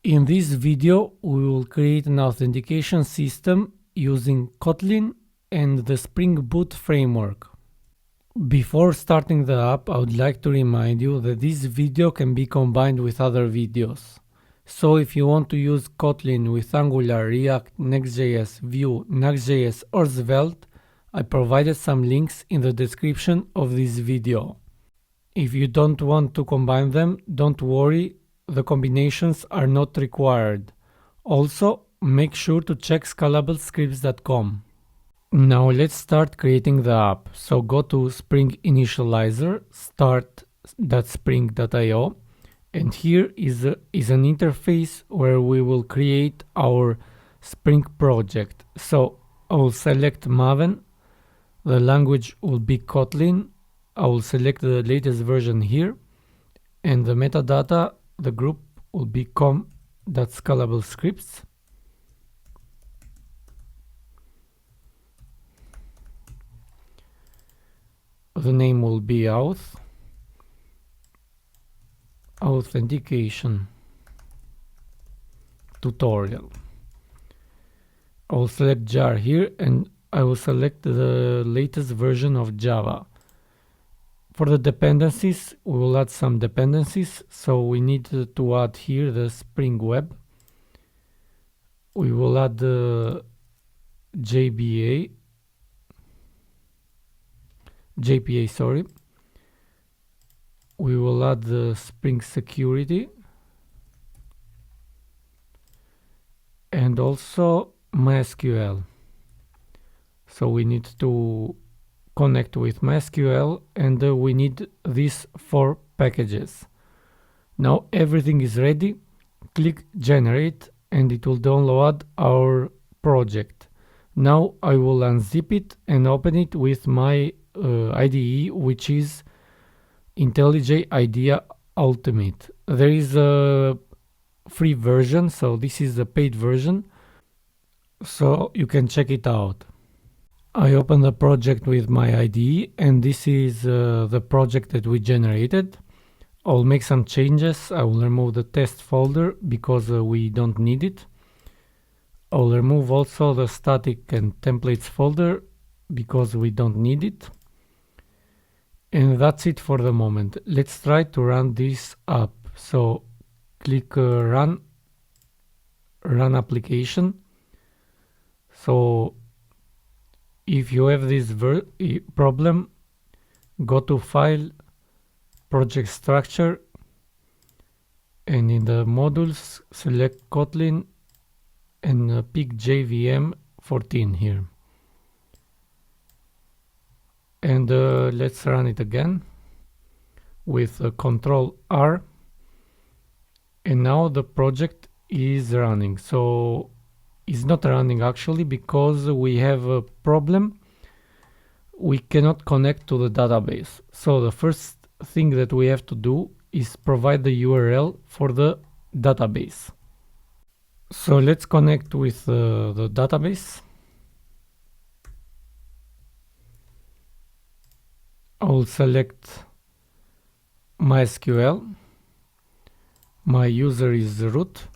In this video, we will create an authentication system using Kotlin and the Spring Boot framework. Before starting the app, I would like to remind you that this video can be combined with other videos. So if you want to use Kotlin with Angular, React, Next.js, Vue, Nuxt.js or Svelte, I provided some links in the description of this video. If you don't want to combine them, don't worry, the combinations are not required. Also, make sure to check scalablescripts.com. Now let's start creating the app. So go to Spring Initializer, start.spring.io, and here is an interface where we will create our Spring project. So I will select Maven, the language will be Kotlin, I will select the latest version here, and the metadata, the group will be com.scalablescripts. The name will be Authentication tutorial. I will select jar here and I will select the latest version of Java. For the dependencies, we will add some dependencies. So we need to add here the Spring Web. We will add the JPA, sorry. We will add the Spring Security and also MySQL. So we need to connect with MySQL and we need these 4 packages. Now everything is ready. Click Generate and it will download our project. Now I will unzip it and open it with my IDE, which is IntelliJ IDEA Ultimate. There is a free version, so this is the paid version, so you can check it out. I open the project with my IDE and this is the project that we generated. I'll make some changes. I will remove the test folder because we don't need it. I'll remove also the static and templates folder because we don't need it. And that's it for the moment. Let's try to run this app. So click run application. So if you have this problem, go to File, Project Structure, and in the modules select Kotlin and pick JVM 14 here. And let's run it again with Control R. And now the project is running. So it's not running actually because we have a problem. We cannot connect to the database. So the first thing that we have to do is provide the URL for the database. So let's connect with the database. I will select MySQL. My user is root.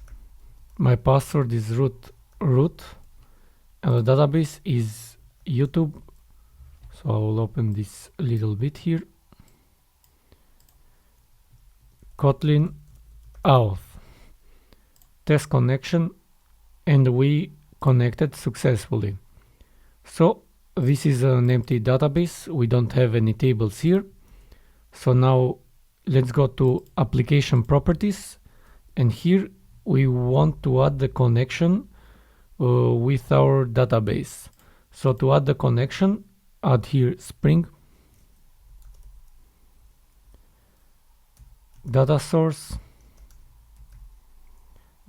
My password is root, and the database is YouTube. So I will open this a little bit here. Kotlin auth, test connection, and we connected successfully. So this is an empty database. We don't have any tables here. So now let's go to application properties, and here we want to add the connection with our database. So to add the connection, add here Spring data source,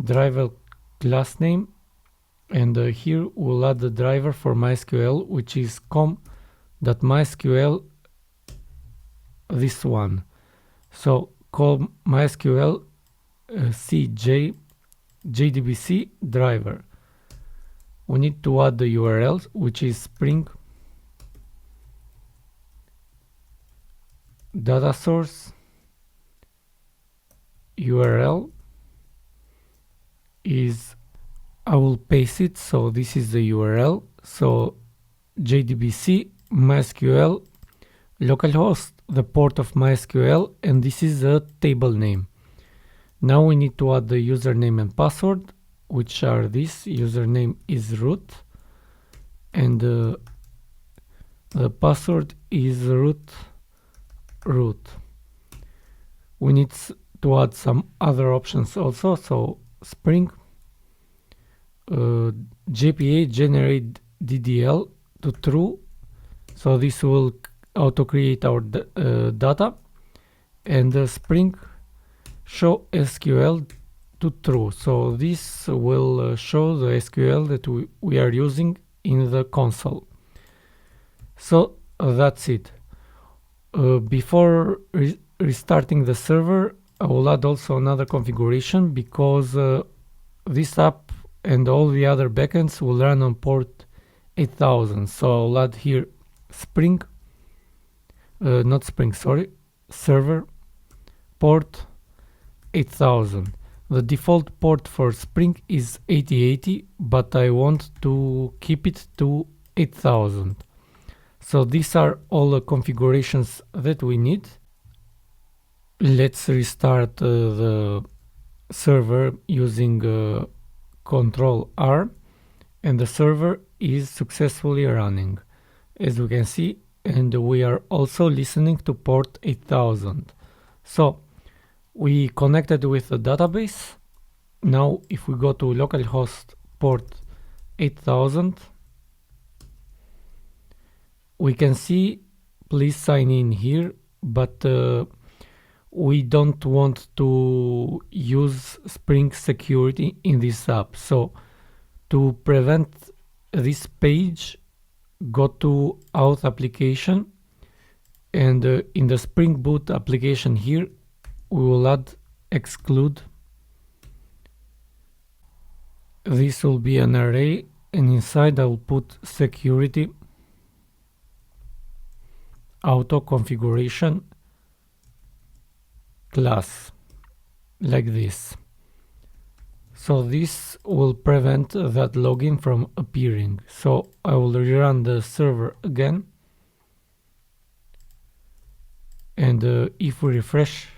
driver class name, and here we'll add the driver for MySQL, which is com.mysql, this one. So call MySQL JWT driver. We need to add the URL, which is Spring data source URL is, I will paste it, so this is the URL. So JDBC MySQL localhost, the port of MySQL, and this is the table name. Now we need to add the username and password, which are this. Username is root, and the password is root. We need to add some other options also. So Spring JPA generate DDL to true, so this will auto create our data, and Spring show SQL to true, so this will show the SQL that we are using in the console. So that's it. Before restarting the server, I will add also another configuration, because this app and all the other backends will run on port 8000. So I'll add here Spring, not Spring, sorry, server port 8000. The default port for Spring is 8080, but I want to keep it to 8000. So these are all the configurations that we need. Let's restart the server using Control R, and the server is successfully running, as we can see, and we are also listening to port 8000. So we connected with the database. Now if we go to localhost port 8000, we can see please sign in here, but we don't want to use Spring security in this app. So to prevent this page, go to Auth application, and in the Spring Boot application here, we will add exclude. This will be an array, and inside I will put security auto configuration class, like this. So this will prevent that login from appearing. So I will rerun the server again, and if we refresh,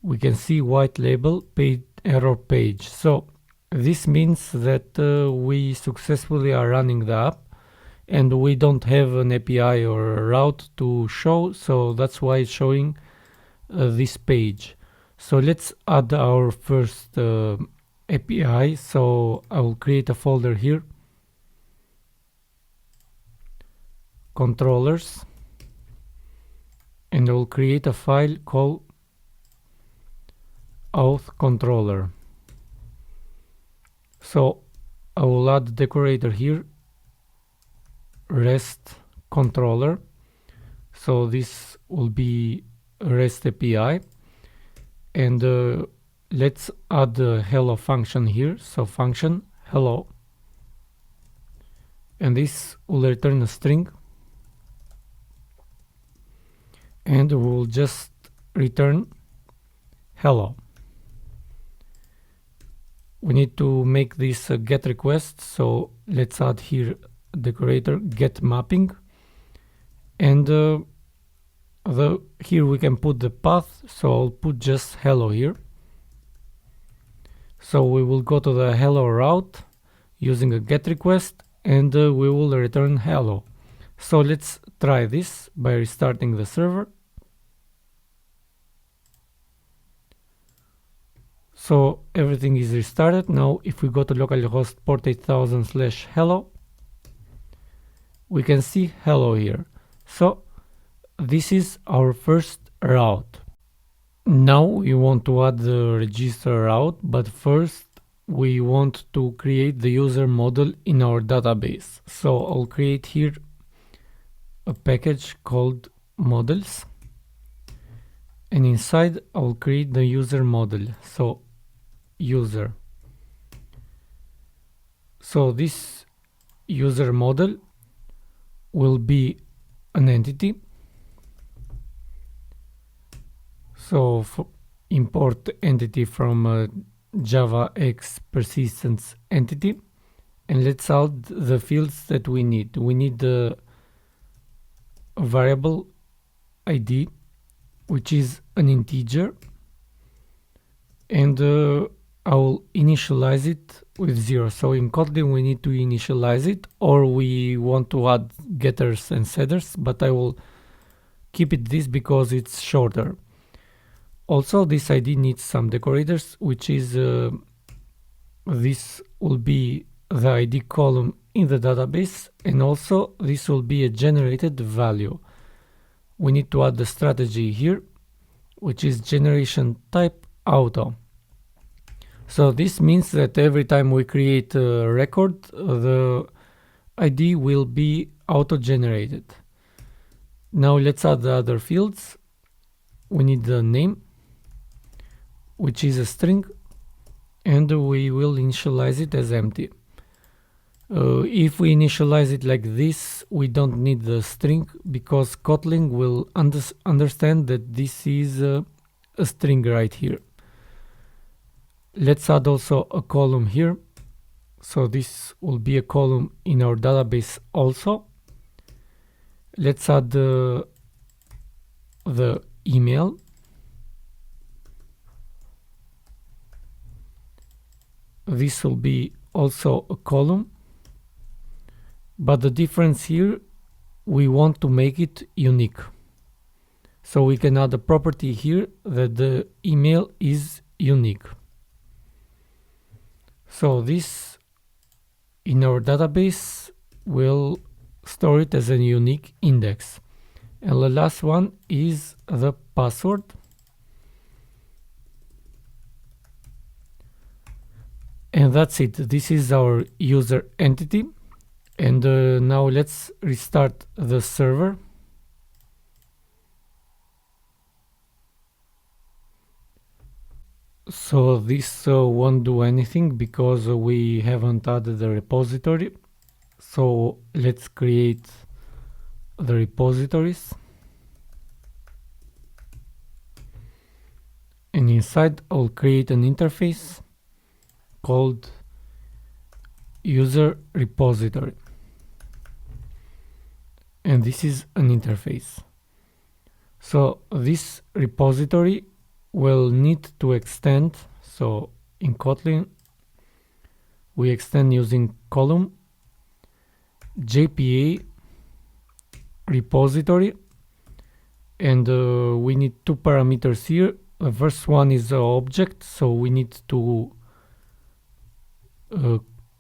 we can see white label page error page. So this means that we successfully are running the app, and we don't have an API or a route to show, so that's why it's showing this page. So let's add our first API. So I will create a folder here, controllers, and I will create a file called auth controller. So I will add decorator here, REST controller. So this will be REST API, and let's add the hello function here. So function hello, and this will return a string, and we will just return hello. We need to make this a get request, so let's add here decorator get mapping, and here we can put the path, so I'll put just hello here. So we will go to the hello route using a get request, and we will return hello. So let's try this by restarting the server. So everything is restarted. Now if we go to localhost port 8000/hello, we can see hello here. So this is our first route. Now we want to add the register route, but first we want to create the user model in our database. So I'll create here a package called models, and inside I'll create the user model. So user. So this user model will be an entity. So import entity from javax persistence entity, and let's add the fields that we need. We need the variable ID, which is an integer, and I will initialize it with 0. So in Kotlin we need to initialize it, or we want to add getters and setters, but I will keep it this because it's shorter. Also, this ID needs some decorators, which is this will be the ID column in the database, and also this will be a generated value. We need to add the strategy here, which is generation type auto. So this means that every time we create a record, the ID will be auto-generated. Now let's add the other fields. We need the name, which is a string, and we will initialize it as empty. If we initialize it like this, we don't need the string, because Kotlin will understand that this is a string right here. Let's add also a column here. So this will be a column in our database also. Let's add the email. This will be also a column. But the difference here, we want to make it unique. So we can add a property here that the email is unique. So this in our database will store it as a unique index. And the last one is the password. And that's it. This is our user entity. And now let's restart the server. So this won't do anything because we haven't added the repository. So let's create the repositories. And inside I'll create an interface called user repository. And this is an interface. So this repository will need to extend. So in Kotlin, we extend using column JPA repository, and we need two parameters here. The first one is the object, so we need to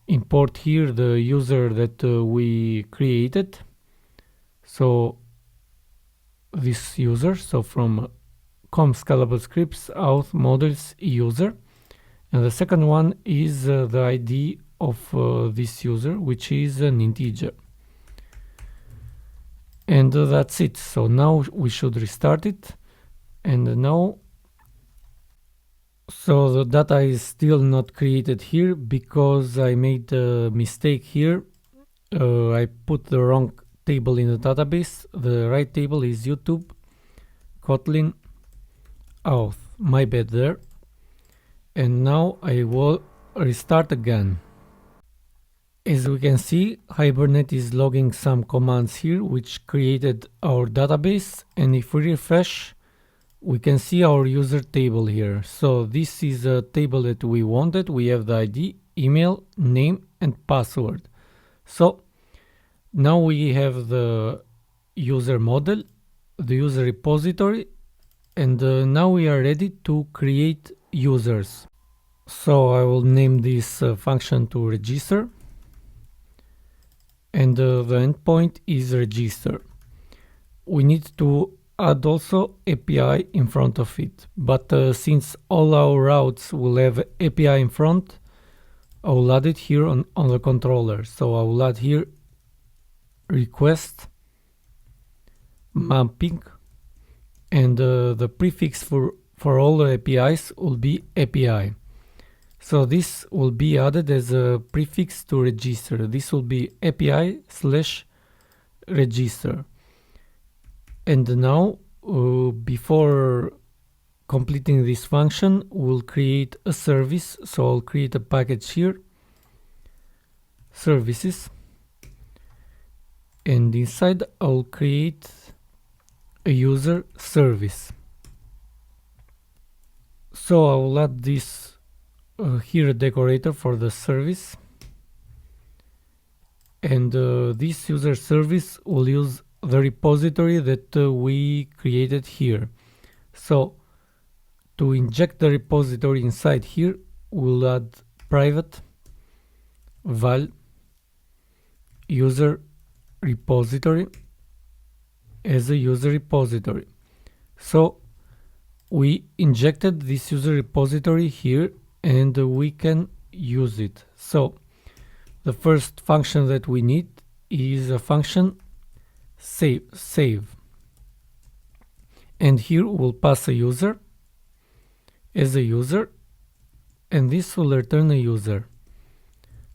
import here the user that we created. So this user, so from com scalable scripts auth models user, and the second one is the ID of this user, which is an integer. And that's it. So now we should restart it. And now, so the data is still not created here because I made a mistake here. I put the wrong table in the database. The right table is YouTube Kotlin auth. My bad there. And now I will restart again. As we can see, Hibernate is logging some commands here which created our database, and if we refresh, we can see our user table here. So this is a table that we wanted. We have the ID, email, name, and password. So now we have the user model, the user repository, and now we are ready to create users. So I will name this function to register, and the endpoint is register. We need to add also API in front of it, but since all our routes will have API in front, I will add it here on the controller. So I will add here request mapping, and the prefix for all the APIs will be API. So this will be added as a prefix to register. This will be API/register. And now, before completing this function, we'll create a service. So I'll create a package here, services, and inside I'll create a user service. So I'll add this here, a decorator for the service, and this user service will use the repository that we created here. So to inject the repository inside here, we'll add private val user repository as a user repository. So we injected this user repository here and we can use it. So the first function that we need is a function save, and here we'll pass a user as a user, and this will return a user.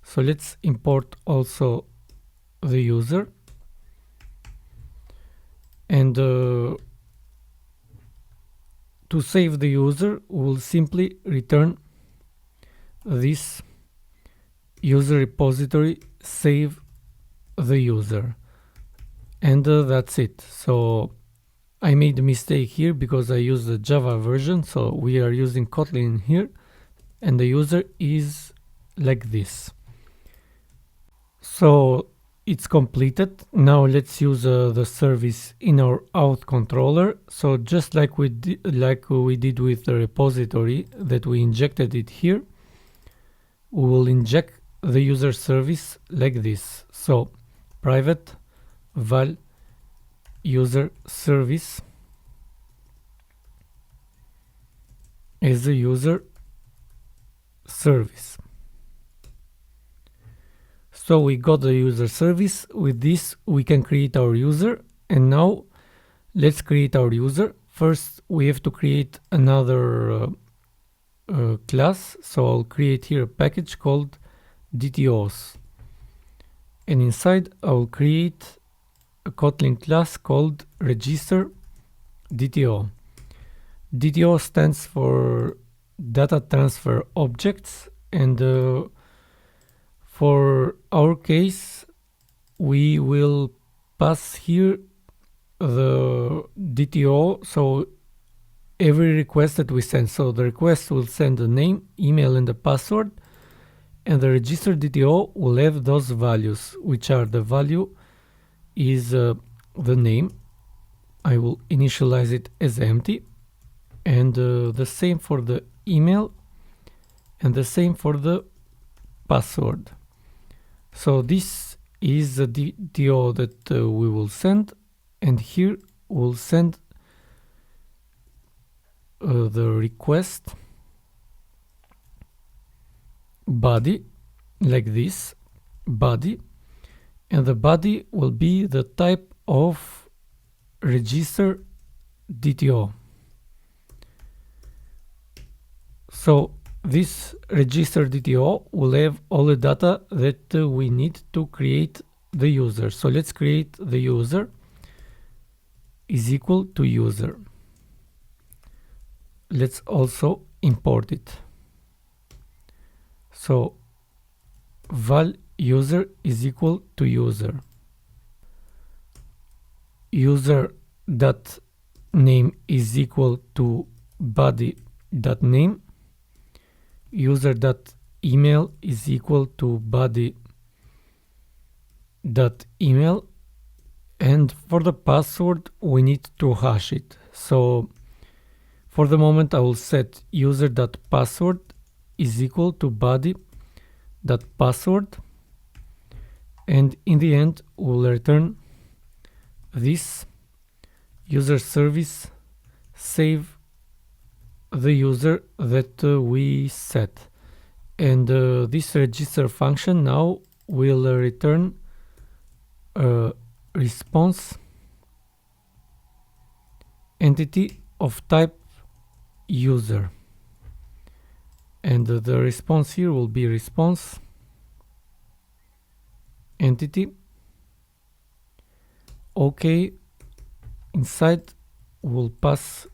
So let's import also the user, and to save the user, we'll simply return this user repository save the user, and that's it. So I made a mistake here because I used the Java version, so we are using Kotlin here, and the user is like this. So it's completed. Now let's use the service in our auth controller. So just like we did with the repository that we injected it here, we will inject the user service like this. So private val user service as a user service. So we got the user service. With this we can create our user, and now let's create our user. First we have to create another class. So I'll create here a package called DTOs, and inside I'll create a Kotlin class called register DTO. DTO stands for data transfer objects, and for our case we will pass here the DTO. So every request that we send, so the request will send a name, email, and a password, and the register DTO will have those values, which are the value is the name. I will initialize it as empty, and the same for the email, and the same for the password. So this is the DTO that we will send, and here we'll send the request body like this, body, and the body will be the type of register DTO. So this register DTO will have all the data that we need to create the user. So let's create the user is equal to user. Let's also import it. So val user is equal to user. User dot name is equal to body dot name. User dot email is equal to body dot email, and for the password we need to hash it. So for the moment I will set user dot password is equal to body dot password, and in the end we'll return this user service save the user that we set, and this register function now will return a response entity of type user, and the response here will be response entity. Okay, inside we'll pass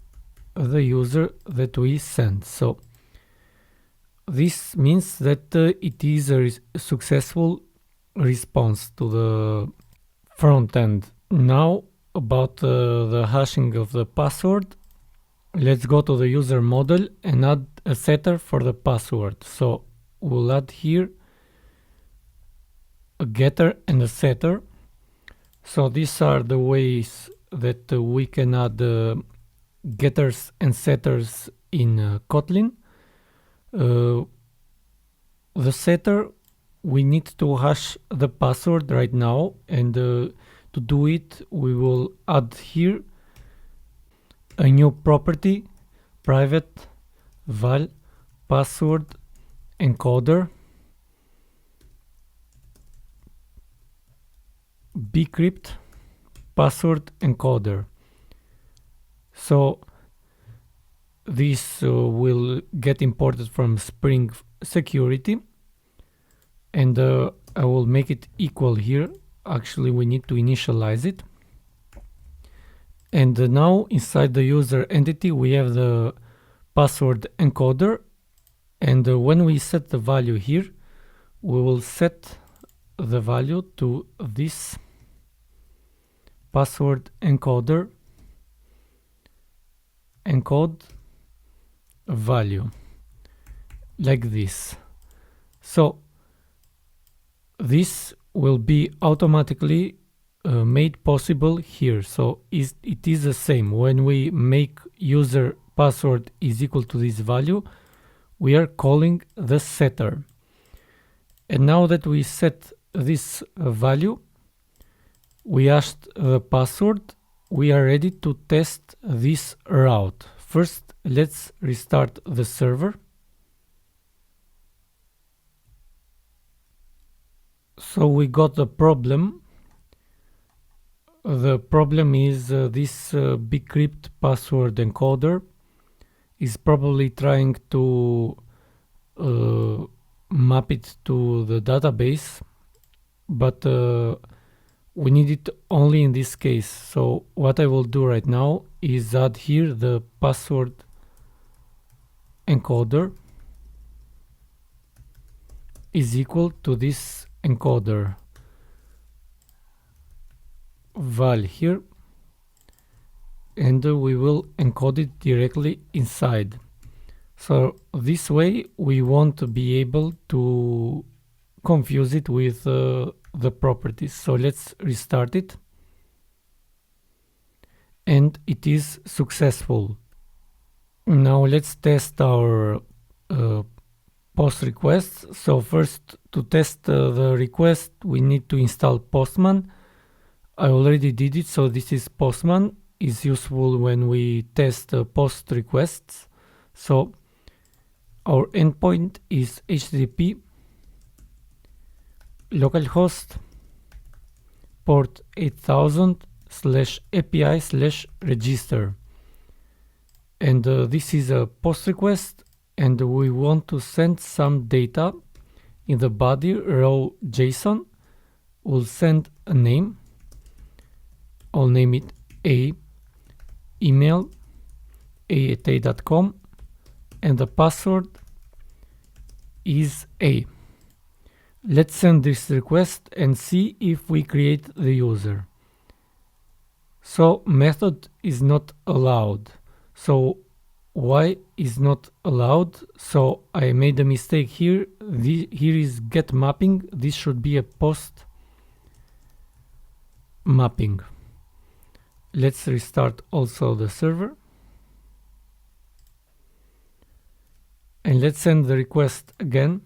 the user that we send. So this means that it is a successful response to the front end. Now about the hashing of the password, let's go to the user model and add a setter for the password. So we'll add here a getter and a setter. So these are the ways that we can add getters and setters in Kotlin. The setter, we need to hash the password right now, and to do it we will add here a new property, private val password encoder bcrypt password encoder. So this will get imported from Spring Security, and I will make it equal here. Actually, we need to initialize it. And now inside the user entity we have the password encoder, and when we set the value here, we will set the value to this password encoder encode value like this. So this will be automatically made possible here. So it is the same. When we make user password is equal to this value, we are calling the setter. And now that we set this value, we hashed the password, we are ready to test this route. First, let's restart the server. So we got the problem. The problem is this bcrypt password encoder is probably trying to map it to the database, but we need it only in this case. So what I will do right now is add here the password encoder is equal to this encoder val here, and we will encode it directly inside. So this way we won't be able to confuse it with the properties. So let's restart it, and it is successful. Now let's test our post requests. So first, to test the request, we need to install Postman. I already did it, so this is Postman. Is useful when we test post requests. So our endpoint is HTTP localhost port 8000/API/register, and this is a post request, and we want to send some data in the body row JSON. We'll send a name. I'll name it A, email a@a.com, and the password is A. Let's send this request and see if we create the user. So method is not allowed. So why is not allowed? So I made a mistake here. Here is get mapping. This should be a post mapping. Let's restart also the server. And let's send the request again.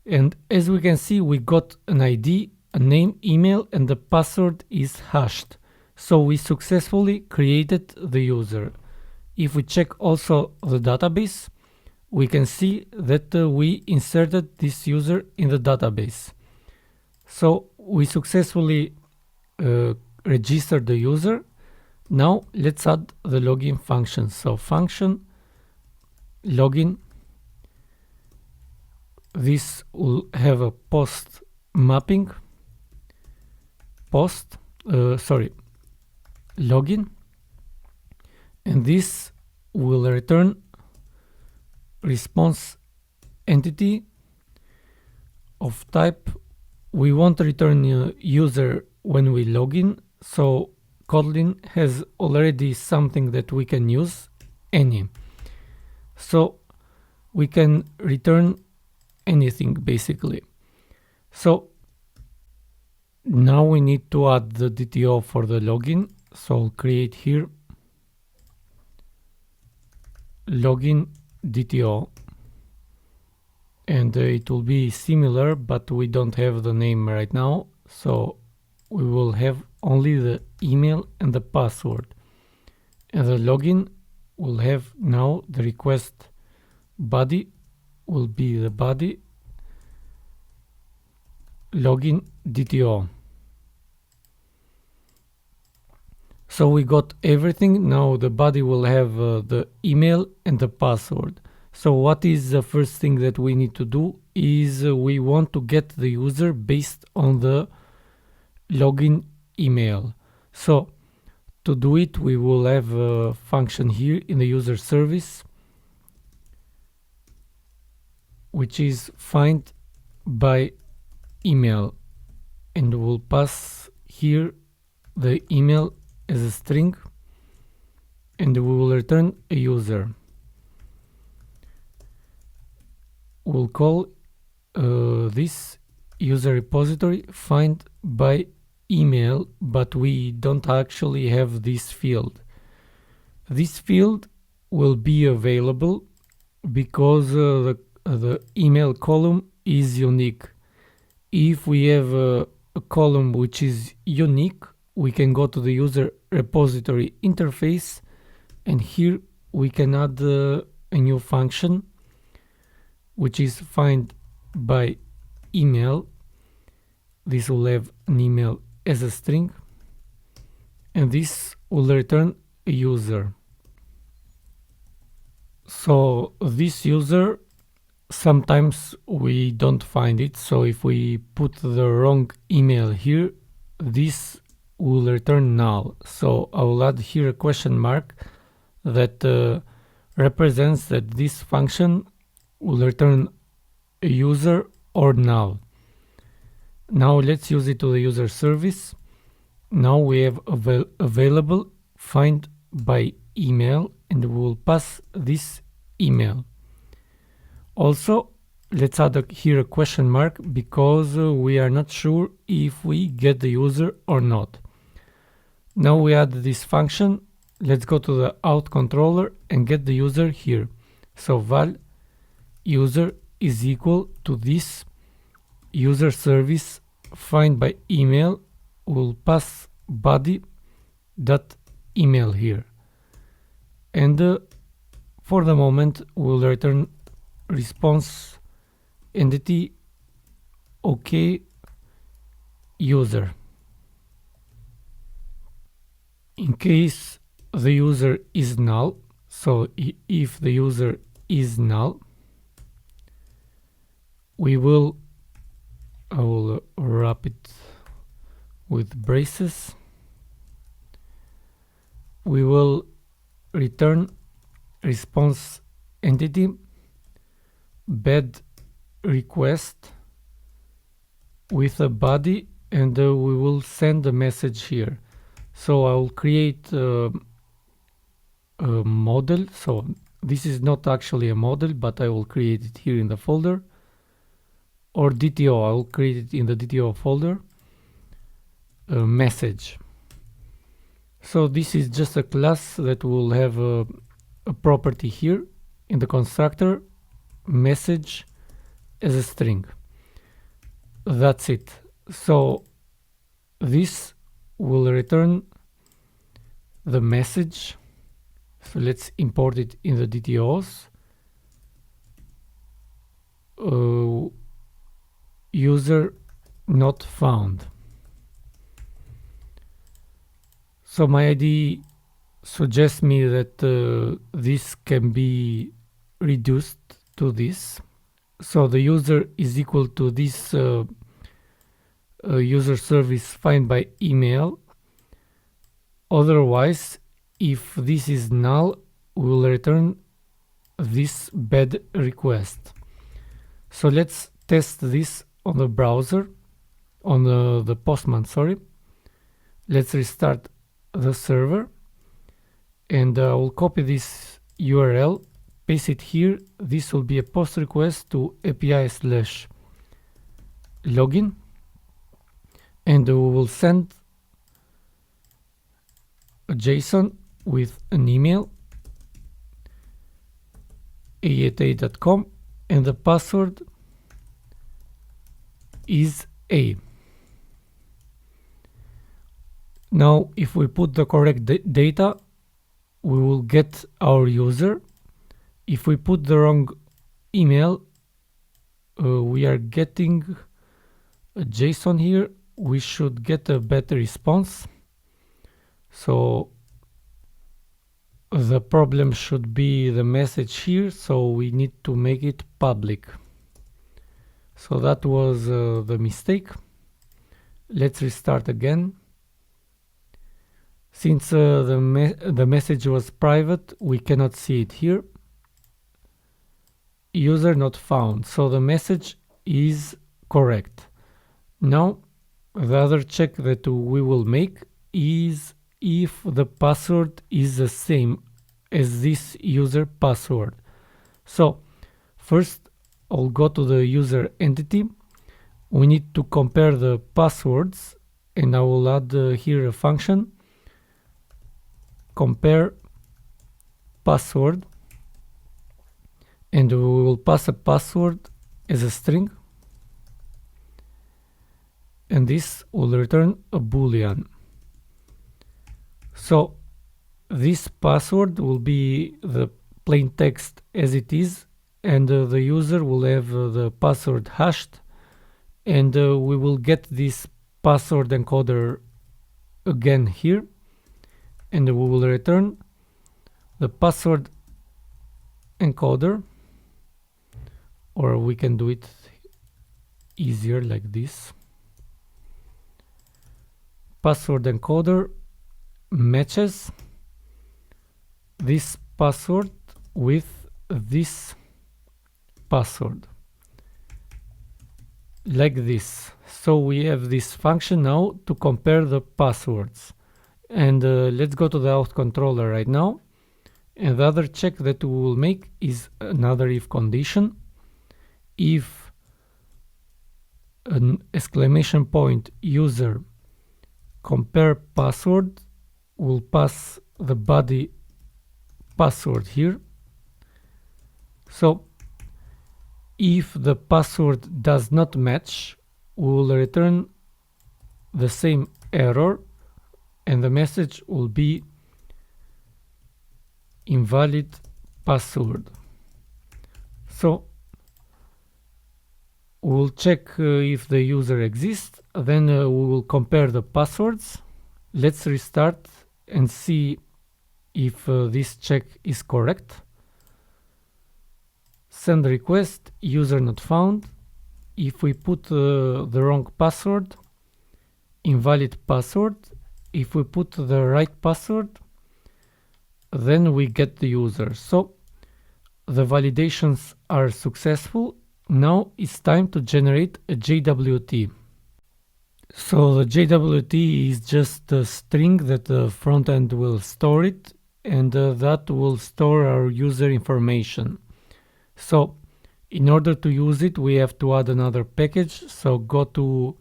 And as we can see, we got an ID, a name, email, and the password is hashed. So we successfully created the user. If we check also the database, we can see that we inserted this user in the database. So we successfully registered the user. Now let's add the login function. So function login. This will have a post mapping, login, and this will return response entity of type. We won't return user when we log in, so Kotlin has already something that we can use, any. So we can return anything basically. So now we need to add the DTO for the login. So I'll create here login DTO, and it will be similar, but we don't have the name right now, so we will have only the email and the password. And the login will have now the request body will be the body login DTO. So we got everything. Now the body will have the email and the password. So what is the first thing that we need to do is we want to get the user based on the login email. So to do it, we will have a function here in the user service, which is find by email, and we'll pass here the email as a string, and we will return a user. We'll call this user repository find by email, but we don't actually have this field. This field will be available because the email column is unique. If we have a column which is unique, we can go to the user repository interface, and here we can add a new function which is find by email. This will have an email as a string, and this will return a user. So this user, sometimes we don't find it, so if we put the wrong email here, this will return null. So I will add here a question mark that represents that this function will return a user or null. Now let's use it to the user service. Now we have available find by email, and we will pass this email. Also, let's add here a question mark because we are not sure if we get the user or not. Now we add this function. Let's go to the out controller and get the user here. So val user is equal to this user service find by email. Will pass body dot email here, and for the moment we'll return response entity OK user. In case the user is null, so if the user is null, I will wrap it with braces. We will return response entity bad request with a body, and we will send a message here. So I will create a model. So this is not actually a model, but I will create it here in the folder, or DTO. I will create it in the DTO folder. Message. So this is just a class that will have a property here in the constructor, message as a string. That's it. So this will return the message. So let's import it in the DTOs. User not found. So my IDE suggests me that this can be reduced to this. So the user is equal to this user service find by email. Otherwise, if this is null, we will return this bad request. So let's test this on the browser, on the Postman, sorry. Let's restart the server, and we'll copy this URL, paste it here. This will be a post request to API/login, and we will send a JSON with an email, a@a.com, and the password is A. Now, if we put the correct data, we will get our user. If we put the wrong email, we are getting a JSON here. We should get a better response. So the problem should be the message here, so we need to make it public. So that was the mistake. Let's restart again. Since the message was private, we cannot see it here. User not found. So the message is correct. Now, the other check that we will make is if the password is the same as this user password. So first, I'll go to the user entity. We need to compare the passwords, and I will add here a function, compare password, and we will pass a password as a string, and this will return a boolean. So this password will be the plain text as it is, and the user will have the password hashed, and we will get this password encoder again here, and we will return the password encoder, or we can do it easier like this. Password encoder matches this password with this password, like this. So we have this function now to compare the passwords. And let's go to the auth controller right now. And the other check that we will make is another if condition. If an exclamation point user compare password, will pass the body password here. So if the password does not match, we will return the same error, and the message will be invalid password. So we'll check if the user exists, then we will compare the passwords. Let's restart and see if this check is correct. Send request, user not found. If we put the wrong password, invalid password. If we put the right password, then we get the user. So the validations are successful. Now it's time to generate a JWT. So the JWT is just a string that the front end will store it, and that will store our user information. So in order to use it, we have to add another package. So go to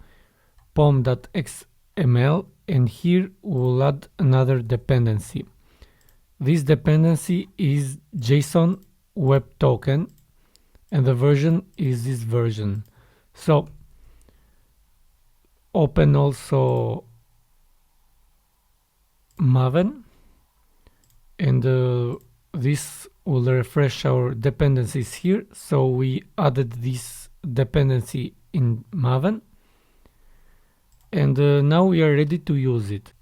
pom.xml, and here we'll add another dependency. This dependency is JSON Web Token, and the version is this version. So open also Maven, and this will refresh our dependencies here. So we added this dependency in Maven, and now we are ready to use it.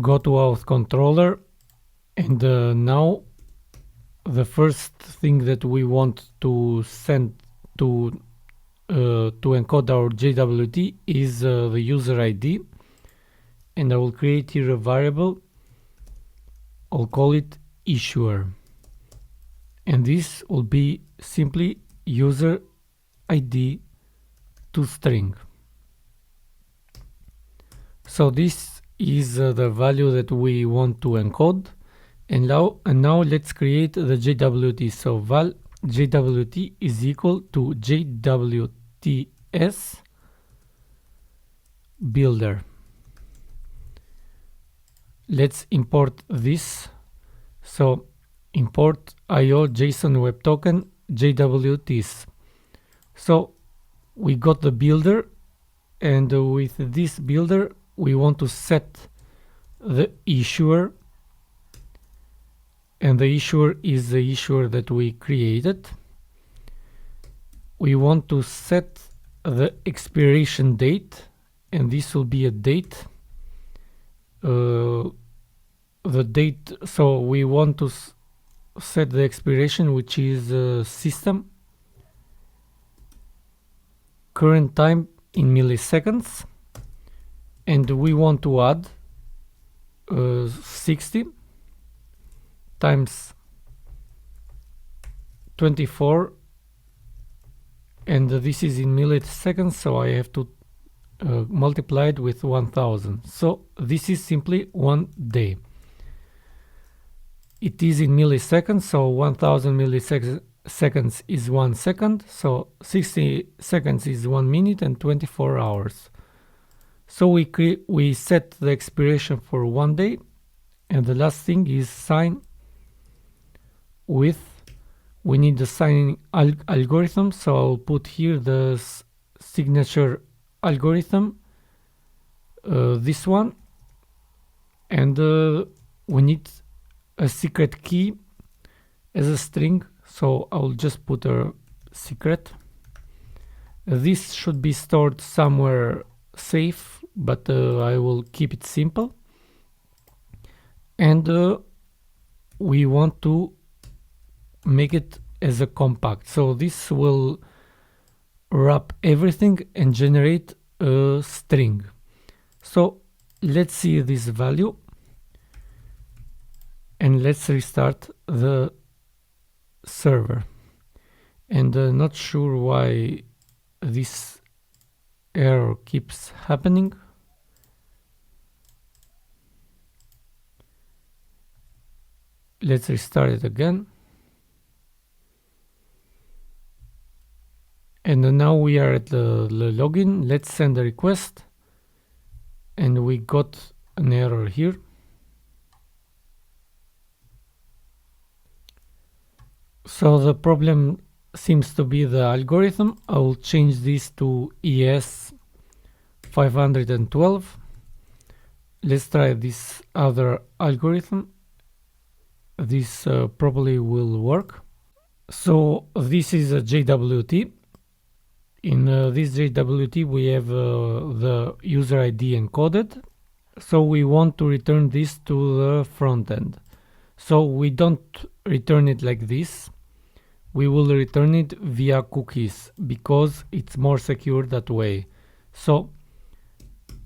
Go to auth controller, and now the first thing that we want to send to encode our JWT is the user ID, and I will create here a variable. I'll call it issuer. and this will be simply user ID to string. So this is the value that we want to encode, and now let's create the JWT. So val JWT is equal to JWTs builder. Let's import this. So import IO JSON Web Token JWTs. So we got the builder, and with this builder we want to set the issuer, and the issuer is the issuer that we created. We want to set the expiration date, and this will be a date. The date, so we want to set the expiration, which is system current time in milliseconds, and we want to add 60 times 24, and this is in milliseconds, so I have to multiply it with 1000. So this is simply 1 day. It is in milliseconds, so 1000 milliseconds is 1 second, so 60 seconds is 1 minute, and 24 hours. So we set the expiration for 1 day, and the last thing is sign with. We need the signing algorithm, so I'll put here the signature algorithm, this one, and we need a secret key as a string, so I'll just put a secret. This should be stored somewhere safe, but I will keep it simple, and we want to make it as a compact, so this will wrap everything and generate a string. So let's see this value, and let's restart the server. And not sure why this error keeps happening. Let's restart it again. And now we are at the login. Let's send a request, and we got an error here. So the problem seems to be the algorithm. I will change this to ES 512. Let's try this other algorithm. This probably will work. So this is a JWT. In this JWT we have the user ID encoded. So we want to return this to the front end. So we don't return it like this. We will return it via cookies because it's more secure that way. So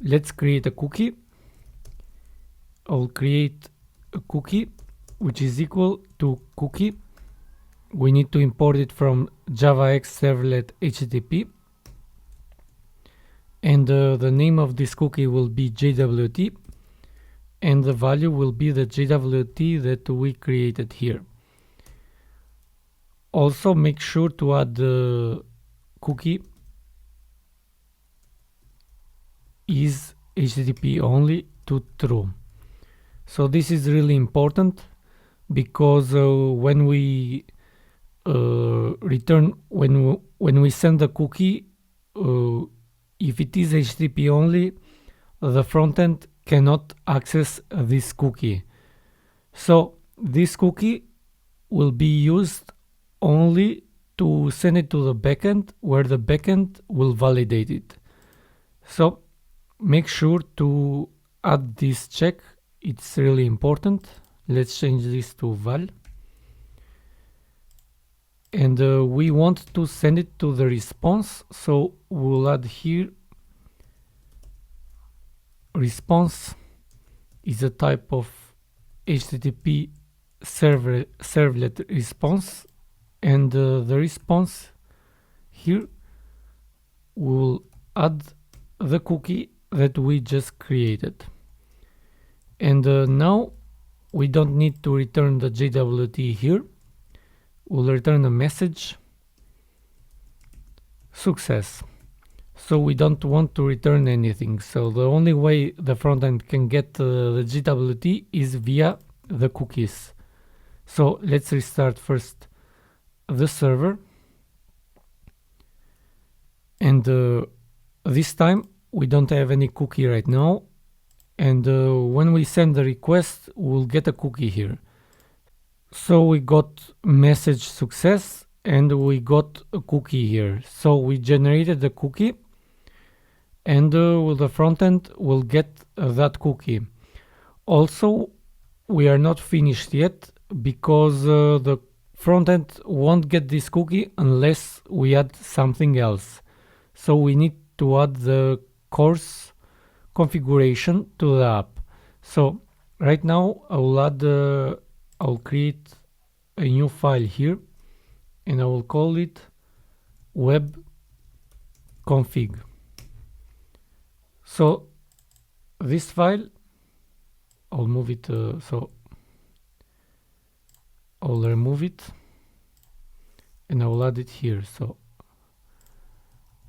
let's create a cookie. I'll create a cookie which is equal to cookie. We need to import it from JavaX servlet HTTP, and the name of this cookie will be JWT, and the value will be the JWT that we created here. Also make sure to add the cookie is HTTP only to true. So this is really important because when we return, when we send the cookie, if it is HTTP only, the frontend cannot access this cookie. So this cookie will be used only to send it to the backend, where the backend will validate it. So make sure to add this check. It's really important. Let's change this to val. And we want to send it to the response, so we'll add here response is a type of HTTP servlet response, and the response here will add the cookie that we just created. And now we don't need to return the JWT here. We'll return a message success. So we don't want to return anything. So the only way the frontend can get the JWT is via the cookies. So let's restart first the server. And this time we don't have any cookie right now. And when we send the request, we'll get a cookie here. So we got message success and we got a cookie here. So we generated the cookie, and the frontend will get that cookie. Also, we are not finished yet, because the frontend won't get this cookie unless we add something else. So we need to add the course configuration to the app. So right now I'll create a new file here, and I will call it web config. So this file, I'll move it, so I'll remove it and I will add it here. So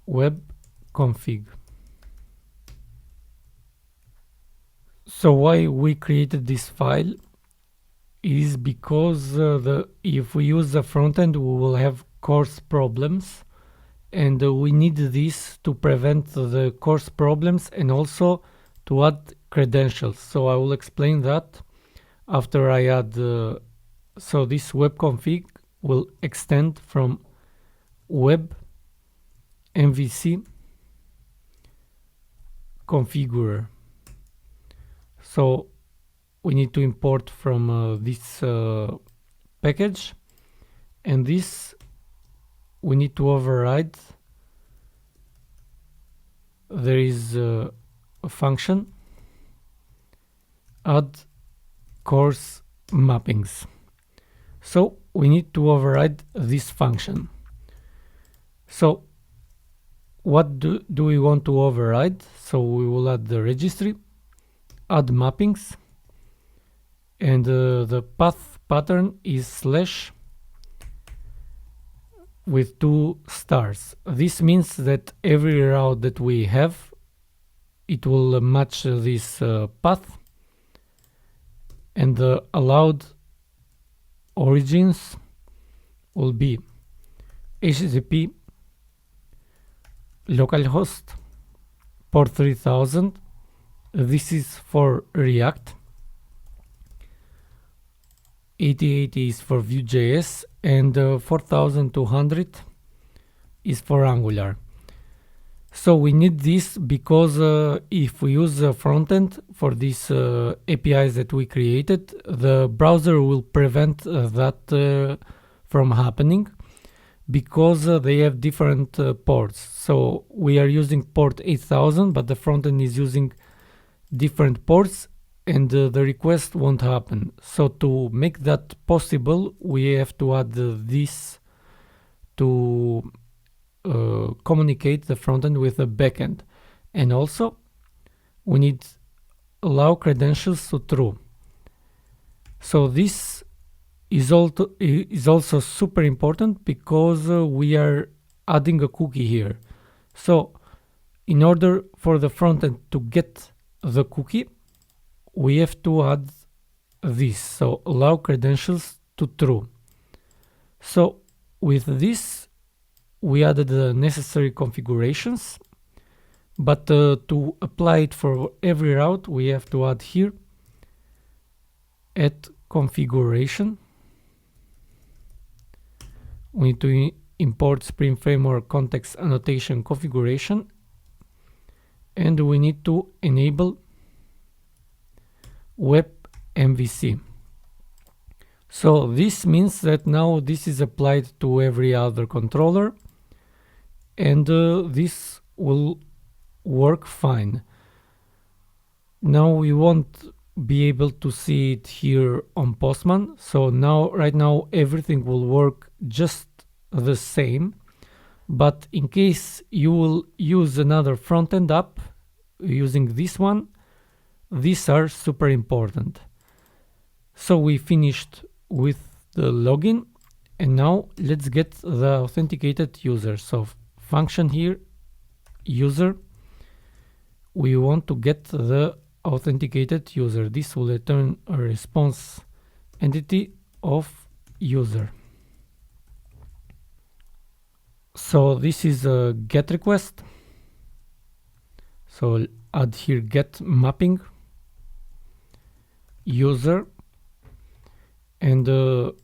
web config. So why we created this file is because if we use the frontend, we will have course problems, and we need this to prevent the course problems and also to add credentials. So I will explain that after I add. So this web config will extend from web MVC configurer. So we need to import from this package, and this we need to override. There is a function add course mappings. So we need to override this function. So what do we want to override? So we will add the registry, add mappings, and the path pattern is slash with 2 stars. This means that every route that we have, it will match this path, and the allowed origins will be HTTP localhost port 3000. This is for React. 8080 is for Vue.js, and 4200 is for Angular. So we need this because if we use the frontend for these APIs that we created, the browser will prevent that from happening, because they have different ports. So we are using port 8000, but the frontend is using different ports, and the request won't happen. So to make that possible, we have to add this to communicate the frontend with the backend. And also we need allow credentials to true. So this is also super important, because we are adding a cookie here. So in order for the frontend to get the cookie, we have to add this. So allow credentials to true. So with this, we added the necessary configurations, but to apply it for every route, we have to add here at configuration. We need to import Spring Framework context annotation configuration, and we need to enable web MVC. So this means that now this is applied to every other controller, and this will work fine. Now we won't be able to see it here on Postman. So right now everything will work just the same, but in case you will use another front-end app using this one, these are super important. So we finished with the login, and now let's get the authenticated user. So function here, user, we want to get the authenticated user. This will return a response entity of user. So this is a get request. So add here get mapping user, and to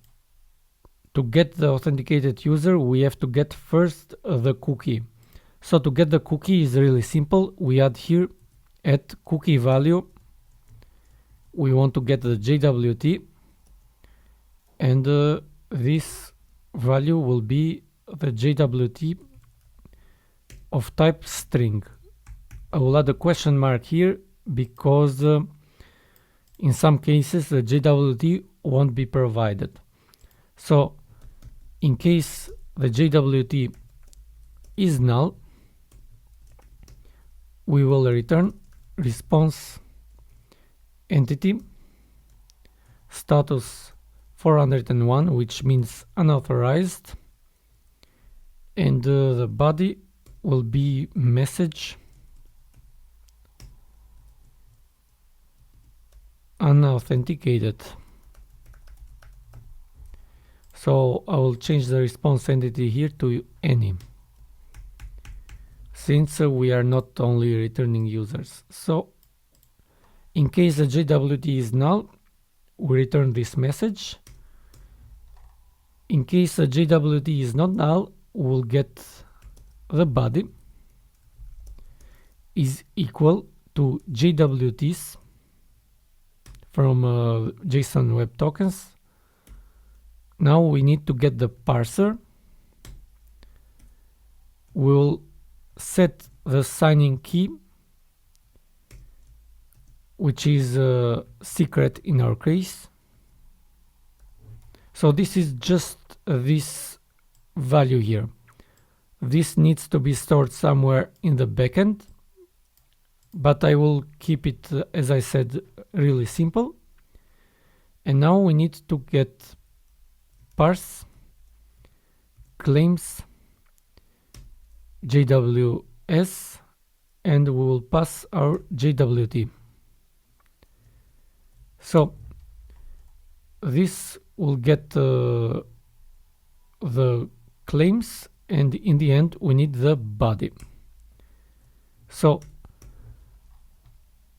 get the authenticated user we have to get first the cookie. So to get the cookie is really simple. We add here at cookie value, we want to get the JWT, and this value will be the JWT of type string. I will add a question mark here because in some cases the JWT won't be provided. So in case the JWT is null, we will return response entity status 401, which means unauthorized, and the body will be message unauthenticated. So I will change the response entity here to any, since we are not only returning users. So in case the JWT is null, we return this message. In case the JWT is not null, we'll get the body is equal to JWTs from JSON Web Tokens. Now we need to get the parser. We'll set the signing key, which is secret in our case. So this is just this value here. This needs to be stored somewhere in the backend, but I will keep it, as I said, really simple. And now we need to get parse claims JWS, and we will pass our JWT. So this will get the claims, and in the end we need the body. So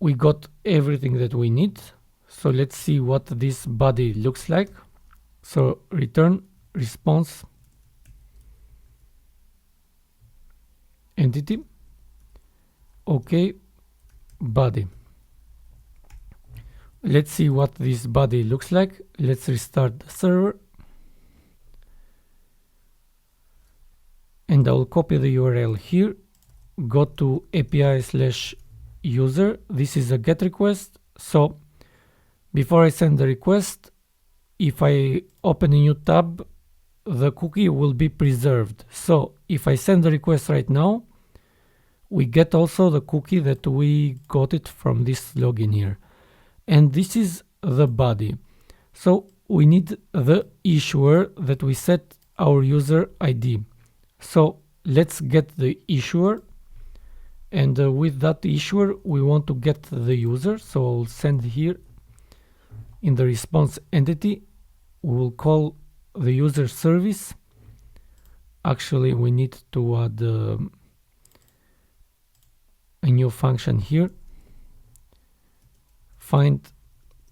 we got everything that we need. So let's see what this body looks like. So return response entity, okay, body. Let's see what this body looks like. Let's restart the server, and I will copy the URL here, go to API/user. This is a GET request. So before I send the request, if I open a new tab, the cookie will be preserved. So if I send the request right now, we get also the cookie that we got it from this login here. And this is the body. So we need the issuer that we set our user ID. So let's get the issuer, and with that issuer we want to get the user. So I'll send here in the response entity, we will call the user service. Actually we need to add a new function here, find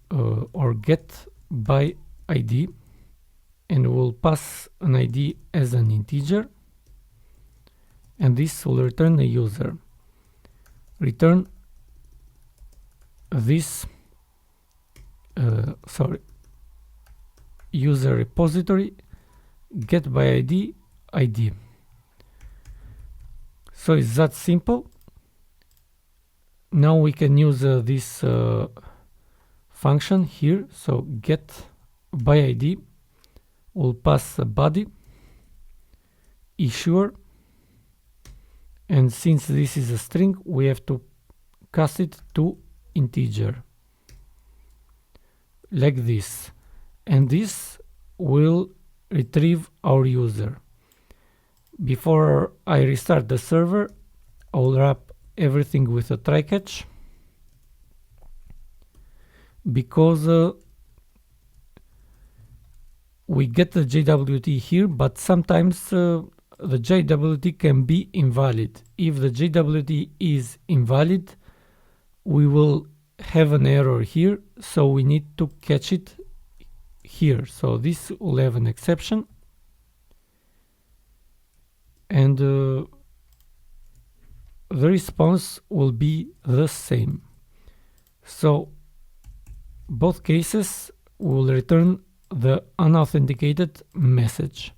or get by ID, and we'll pass an ID as an integer, and this will return a user. Return this user repository get by ID ID. So it's that simple. Now we can use this function here. So get by ID will pass a body issuer, and since this is a string, we have to cast it to integer like this, and this will retrieve our user. Before I restart the server, I'll wrap everything with a try catch, because we get the JWT here, but sometimes the JWT can be invalid. If the JWT is invalid, we will have an error here, so we need to catch it here. So this will have an exception, and the response will be the same. So both cases will return the unauthenticated message.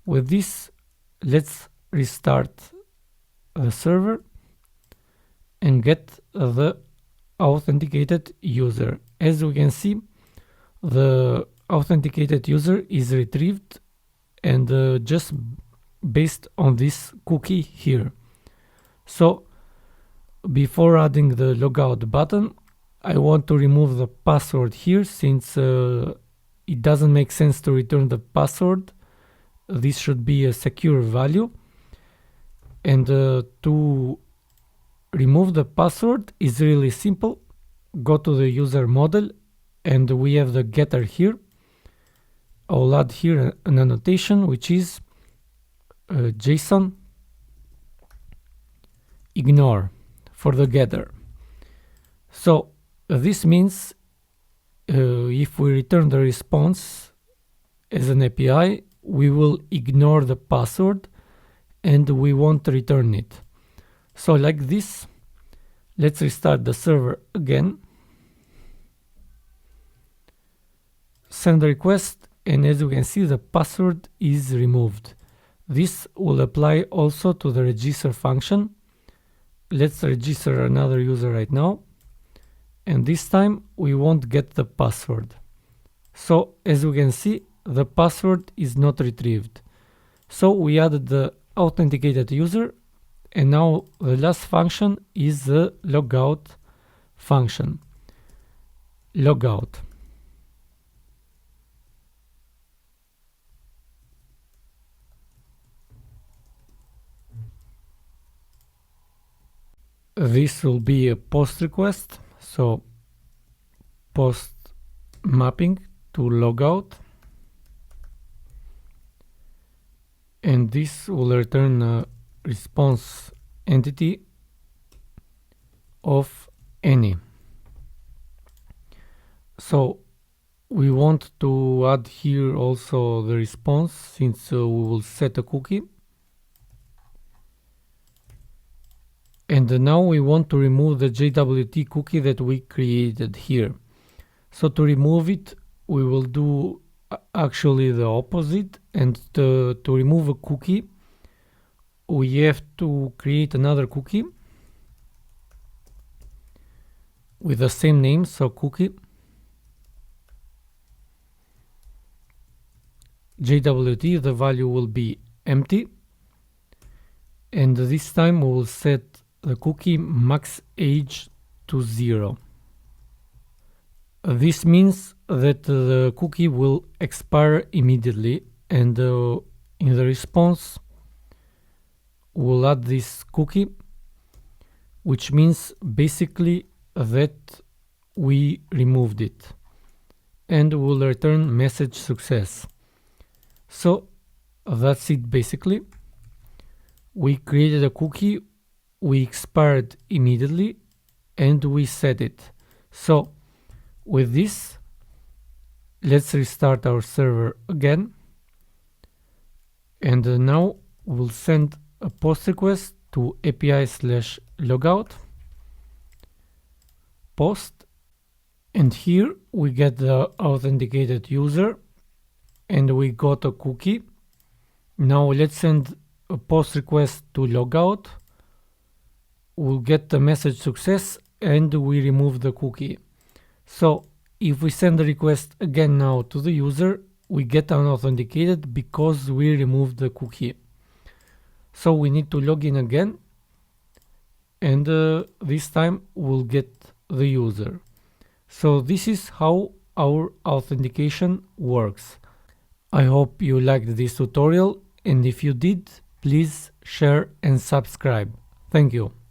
With this, let's restart the server and get the authenticated user. As we can see, the authenticated user is retrieved, and just based on this cookie here. So before adding the logout button, I want to remove the password here, since it doesn't make sense to return the password. This should be a secure value, and to remove the password is really simple. Go to the user model, and we have the getter here. I'll add here an annotation, which is JSON ignore for the getter. So this means if we return the response as an API, we will ignore the password and we won't return it. So like this, let's restart the server again, send the request, and as you can see, the password is removed. This will apply also to the register function. Let's register another user right now, and this time we won't get the password. So as you can see, the password is not retrieved. So we added the authenticated user, and now the last function is the logout function. Logout. This will be a post request, so post mapping to logout, and this will return a response entity of any. So we want to add here also the response, since we will set a cookie. And now we want to remove the JWT cookie that we created here. So to remove it, we will do actually the opposite. And to remove a cookie, we have to create another cookie with the same name, so cookie JWT, the value will be empty, and this time we will set the cookie max age to 0. This means that the cookie will expire immediately, and in the response we'll add this cookie, which means basically that we removed it, and we'll return message success. So that's it basically. We created a cookie, we expired immediately, and we set it. So with this, let's restart our server again, and now we'll send a post request to API/logout post, and here we get the authenticated user and we got a cookie. Now let's send a post request to logout. We'll get the message success and we remove the cookie. So if we send the request again now to the user, we get unauthenticated because we removed the cookie. So we need to log in again, and this time we'll get the user. So this is how our authentication works. I hope you liked this tutorial, and if you did, please share and subscribe. Thank you.